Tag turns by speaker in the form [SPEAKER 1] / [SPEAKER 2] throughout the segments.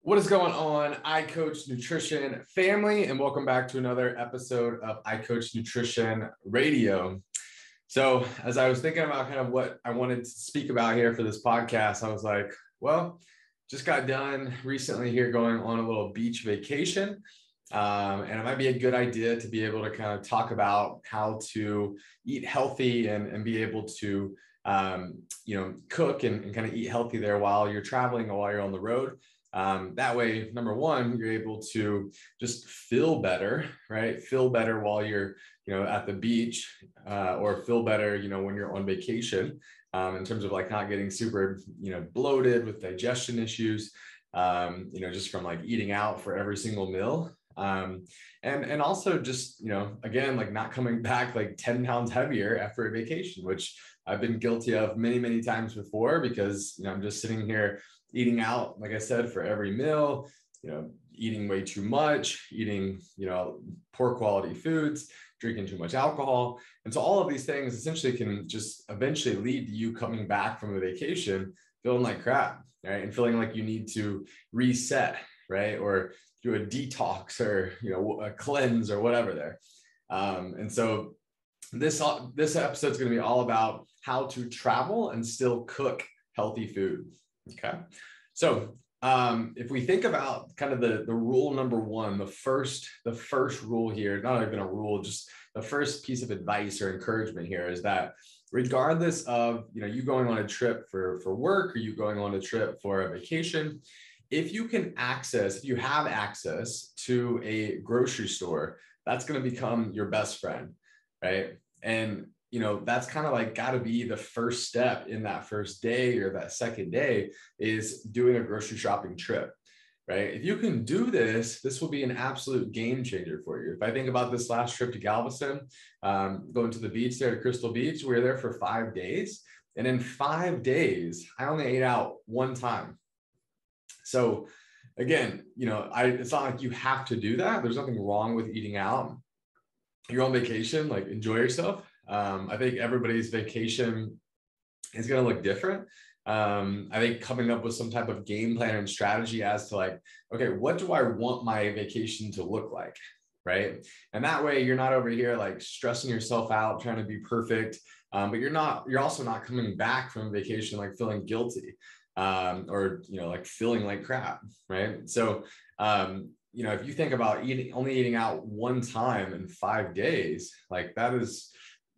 [SPEAKER 1] What is going on, I Coach Nutrition family, and welcome back to another episode of I Coach Nutrition Radio. So, as I was thinking about kind of what I wanted to speak about here for this podcast, I was like, well, just got done recently here going on a little beach vacation. And it might be a good idea to be able to kind of talk about how to eat healthy and be able to, cook and kind of eat healthy there while you're traveling or while you're on the road. That way, number one, you're able to just feel better, right? Feel better while you're, at the beach, or feel better, when you're on vacation, in terms of like not getting super, bloated with digestion issues, just from like eating out for every single meal. And also just, again, like not coming back like 10 pounds heavier after a vacation, which I've been guilty of many, many times before because, I'm just sitting here eating out, like I said, for every meal, eating way too much, eating, poor quality foods, drinking too much alcohol. And so all of these things essentially can just eventually lead to you coming back from a vacation feeling like crap, right? And feeling like you need to reset, right? Or do a detox or, a cleanse or whatever there. And so this episode is going to be all about how to travel and still cook healthy food. Okay. So if we think about kind of the rule number one, the first rule here, not even a rule, just the first piece of advice or encouragement here is that regardless of, you going on a trip for work or you going on a trip for a vacation, if you have access to a grocery store, that's going to become your best friend, right? And that's kind of like got to be the first step in that first day or that second day is doing a grocery shopping trip, right? If you can do this, this will be an absolute game changer for you. If I think about this last trip to Galveston, going to the beach there to Crystal Beach, we were there for 5 days. And in 5 days, I only ate out one time. So again, it's not like you have to do that. There's nothing wrong with eating out. You're on vacation, like enjoy yourself. I think everybody's vacation is going to look different. I think coming up with some type of game plan and strategy as to like, okay, what do I want my vacation to look like? Right. And that way you're not over here like stressing yourself out, trying to be perfect. But you're also not coming back from vacation like feeling guilty, or, like feeling like crap. Right. So, if you think about only eating out one time in 5 days, like that is,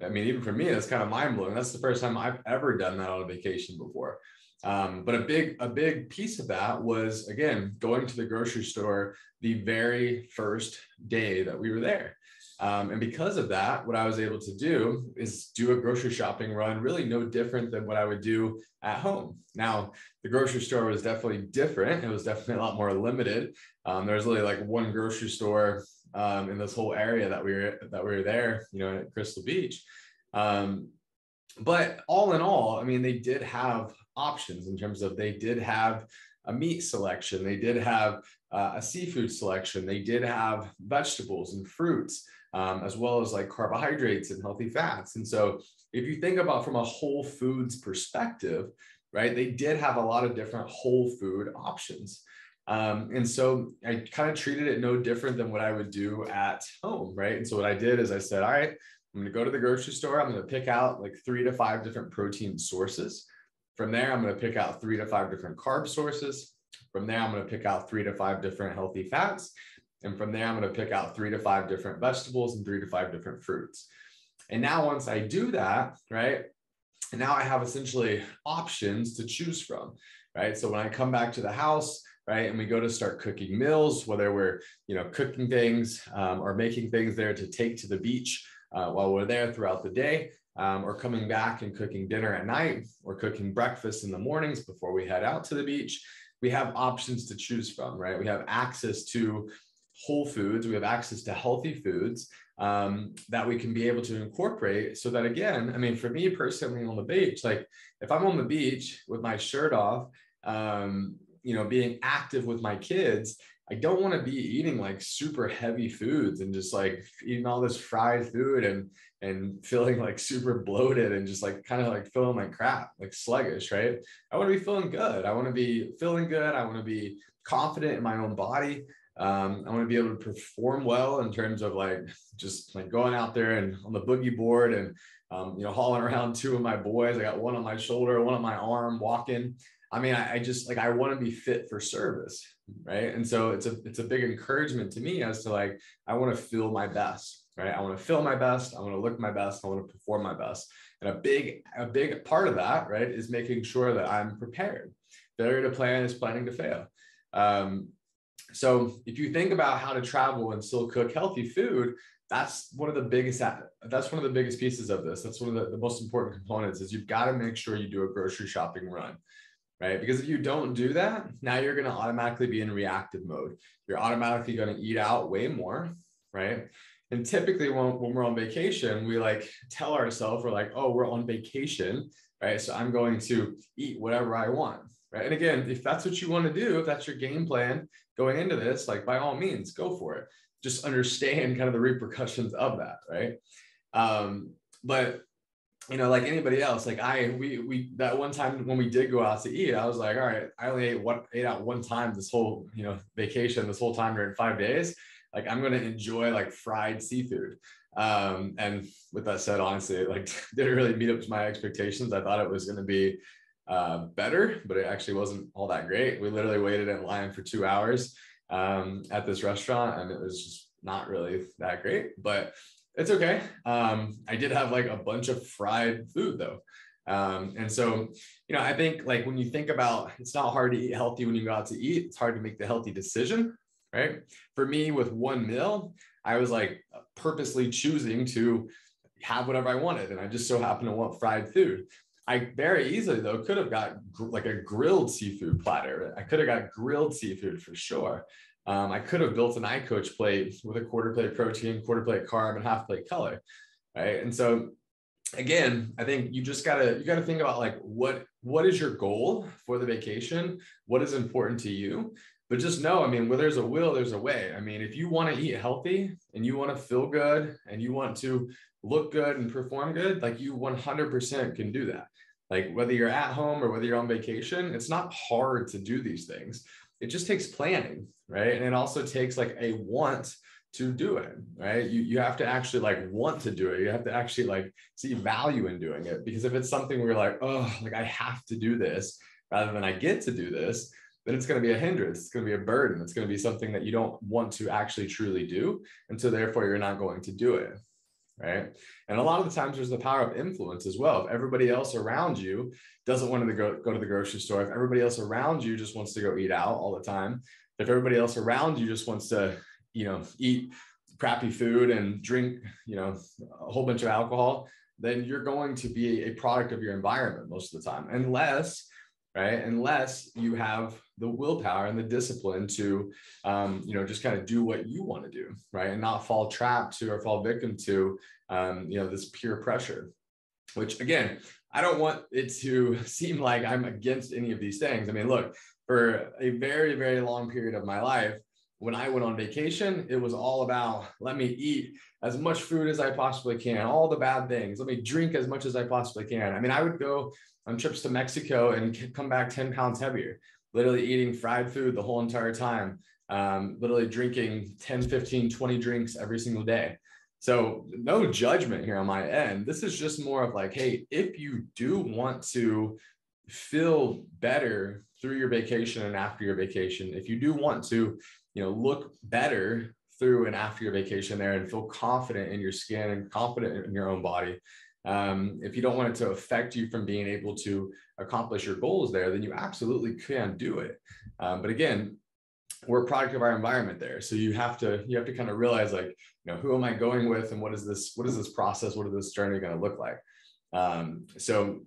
[SPEAKER 1] even for me, that's kind of mind blowing. That's the first time I've ever done that on a vacation before. But a big piece of that was, again, going to the grocery store the very first day that we were there. And because of that, what I was able to do is do a grocery shopping run, really no different than what I would do at home. Now, the grocery store was definitely different. It was definitely a lot more limited. There's really like one grocery store in this whole area that we were there, at Crystal Beach. But all in all, they did have options in terms of they did have a meat selection. They did have a seafood selection. They did have vegetables and fruits, as well as like carbohydrates and healthy fats. And so if you think about from a whole foods perspective, right, they did have a lot of different whole food options. And so I kind of treated it no different than what I would do at home, right? And so what I did is I said, all right, I'm going to go to the grocery store. I'm going to pick out like 3 to 5 different protein sources. From there, I'm going to pick out 3 to 5 different carb sources. From there, I'm going to pick out 3 to 5 different healthy fats. And from there, I'm going to pick out 3 to 5 different vegetables and 3 to 5 different fruits. And now once I do that, right, and now I have essentially options to choose from, right? So when I come back to the house, right, and we go to start cooking meals, whether we're, cooking things or making things there to take to the beach while we're there throughout the day, or coming back and cooking dinner at night or cooking breakfast in the mornings before we head out to the beach, we have options to choose from, right? We have access to whole foods. We have access to healthy foods that we can be able to incorporate so that, again, for me personally on the beach, like if I'm on the beach with my shirt off, being active with my kids, I don't want to be eating like super heavy foods and just like eating all this fried food and feeling like super bloated and just like kind of like feeling like crap, like sluggish, right? I want to be feeling good. I want to be feeling good. I want to be confident in my own body. I want to be able to perform well in terms of like just like going out there and on the boogie board and hauling around two of my boys. I got one on my shoulder, one on my arm, walking. I mean, I just like I want to be fit for service, right? And so it's a big encouragement to me as to like I want to feel my best, right? I want to feel my best. I want to look my best. I want to perform my best. And a big part of that, right, is making sure that I'm prepared. Failure to plan is planning to fail. So if you think about how to travel and still cook healthy food, that's one of the biggest pieces of this. That's one of the most important components is you've got to make sure you do a grocery shopping run, right? Because if you don't do that, now you're going to automatically be in reactive mode. You're automatically going to eat out way more, right? And typically when we're on vacation, we like tell ourselves, we're like, oh, we're on vacation, right? So I'm going to eat whatever I want, right? And again, if that's what you want to do, if that's your game plan going into this, like by all means, go for it. Just understand kind of the repercussions of that, right? But like anybody else, like we that one time when we did go out to eat, I was like, all right, I only ate out one time this whole vacation, this whole time during 5 days. Like I'm going to enjoy like fried seafood. And with that said, honestly, it like didn't really meet up to my expectations. I thought it was going to be better, but it actually wasn't all that great. We literally waited in line for 2 hours at this restaurant, and it was just not really that great, but it's okay. I did have like a bunch of fried food though. And so, I think like when you think about, it's not hard to eat healthy when you go out to eat, it's hard to make the healthy decision, right? For me with one meal, I was like purposely choosing to have whatever I wanted. And I just so happened to want fried food. I very easily though could have got like a grilled seafood platter. I could have got grilled seafood for sure. I could have built an iCoach plate with a quarter plate protein, quarter plate carb, and half plate color, right? And so, again, I think you gotta think about like what is your goal for the vacation? What is important to you? But just know, I mean, where there's a will, there's a way. I mean, if you want to eat healthy and you want to feel good and you want to look good and perform good, like you 100% can do that. Like whether you're at home or whether you're on vacation, it's not hard to do these things. It just takes planning, right? And it also takes like a want to do it, right? You have to actually like want to do it. You have to actually like see value in doing it. Because if it's something where you're like, oh, like I have to do this rather than I get to do this, then it's going to be a hindrance. It's going to be a burden. It's going to be something that you don't want to actually truly do. And so therefore you're not going to do it, right? And a lot of the times there's the power of influence as well. If everybody else around you doesn't want to go to the grocery store, if everybody else around you just wants to go eat out all the time, if everybody else around you just wants to, eat crappy food and drink, a whole bunch of alcohol, then you're going to be a product of your environment most of the time, unless you have the willpower and the discipline to, just kind of do what you want to do, right? And not fall trapped to or fall victim to, this peer pressure, which again, I don't want it to seem like I'm against any of these things. I mean, look, for a very, very long period of my life, when I went on vacation, it was all about, let me eat as much food as I possibly can, all the bad things. Let me drink as much as I possibly can. I mean, I would go on trips to Mexico and come back 10 pounds heavier, literally eating fried food the whole entire time, literally drinking 10, 15, 20 drinks every single day. So no judgment here on my end. This is just more of like, hey, if you do want to feel better through your vacation and after your vacation, if you do want to, look better through and after your vacation there and feel confident in your skin and confident in your own body, if you don't want it to affect you from being able to accomplish your goals there, then you absolutely can do it. But again, we're a product of our environment there. So you have to kind of realize like, who am I going with and what is this process? What is this journey going to look like? So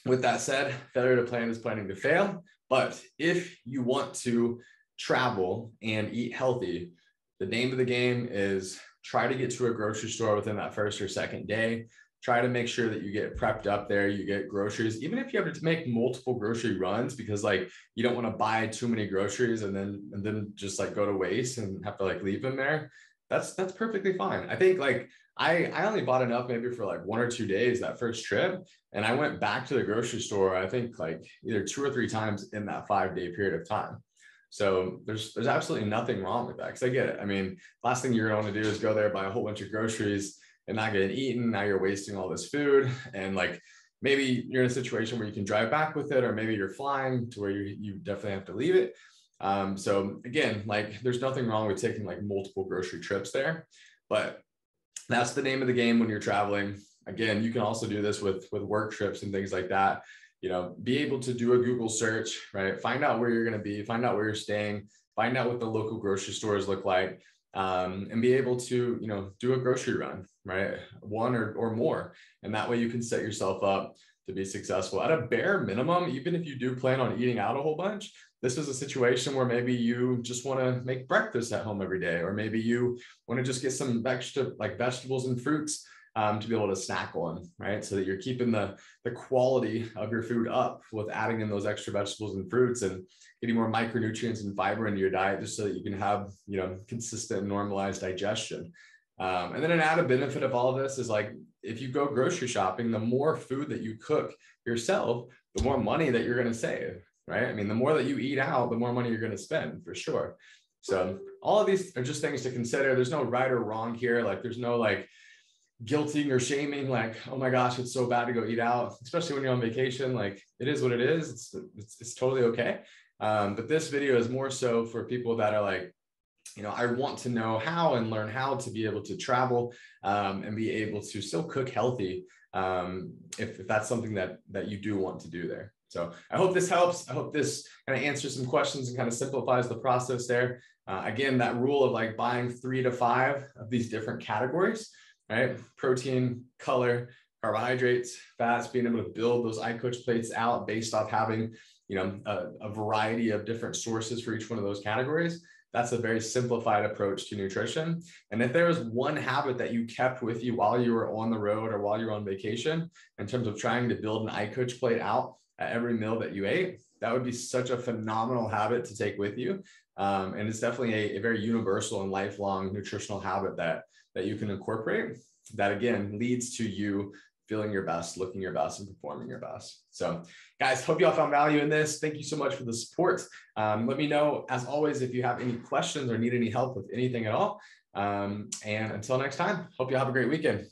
[SPEAKER 1] with that said, failure to plan is planning to fail. But if you want to travel and eat healthy, the name of the game is try to get to a grocery store within that first or second day. try to make sure that you get prepped up there, you get groceries, even if you have to make multiple grocery runs, because like you don't want to buy too many groceries and then just like go to waste and have to like leave them there. That's perfectly fine. I think like I only bought enough maybe for like 1 or 2 days that first trip. And I went back to the grocery store, I think like either 2 or 3 times in that 5-day period of time. So there's absolutely nothing wrong with that, because I get it. I mean, last thing you're going to want to do is go there, buy a whole bunch of groceries and not get eaten. Now you're wasting all this food. And like maybe you're in a situation where you can drive back with it, or maybe you're flying to where you definitely have to leave it. So again, like there's nothing wrong with taking like multiple grocery trips there, but that's the name of the game when you're traveling. Again, you can also do this with work trips and things like that. You know, be able to do a Google search, right? Find out where you're going to be, find out where you're staying, find out what the local grocery stores look like, and be able to, you know, do a grocery run, right? One or more. And that way you can set yourself up to be successful. At a bare minimum, even if you do plan on eating out a whole bunch, this is a situation where maybe you just want to make breakfast at home every day, or maybe you want to just get some extra like vegetables and fruits to be able to snack on, right? So that you're keeping the quality of your food up with adding in those extra vegetables and fruits and getting more micronutrients and fiber into your diet, just so that you can have, you know, consistent normalized digestion. And then an added benefit of all of this is like, if you go grocery shopping, the more food that you cook yourself, the more money that you're going to save, right? I mean, the more that you eat out, the more money you're going to spend for sure. So all of these are just things to consider. There's no right or wrong here. Like there's no like guilting or shaming, like, oh my gosh, it's so bad to go eat out, especially when you're on vacation. Like it is what it is. It's totally okay. But this video is more so for people that are like, you know, I want to know how and learn how to be able to travel and be able to still cook healthy if that's something that you do want to do there. So I hope this helps. I hope this kind of answers some questions and kind of simplifies the process there. Again, that rule of like buying 3 to 5 of these different categories, right? Protein, color, carbohydrates, fats, being able to build those iCoach plates out based off having, you know, a variety of different sources for each one of those categories. That's a very simplified approach to nutrition. And if there was one habit that you kept with you while you were on the road or while you were on vacation, in terms of trying to build an iCoach plate out at every meal that you ate, that would be such a phenomenal habit to take with you. And it's definitely a very universal and lifelong nutritional habit that you can incorporate, that again leads to you feeling your best, looking your best, and performing your best. So guys, hope you all found value in this. Thank you so much for the support. Let me know, as always, if you have any questions or need any help with anything at all. And until next time, hope you have a great weekend.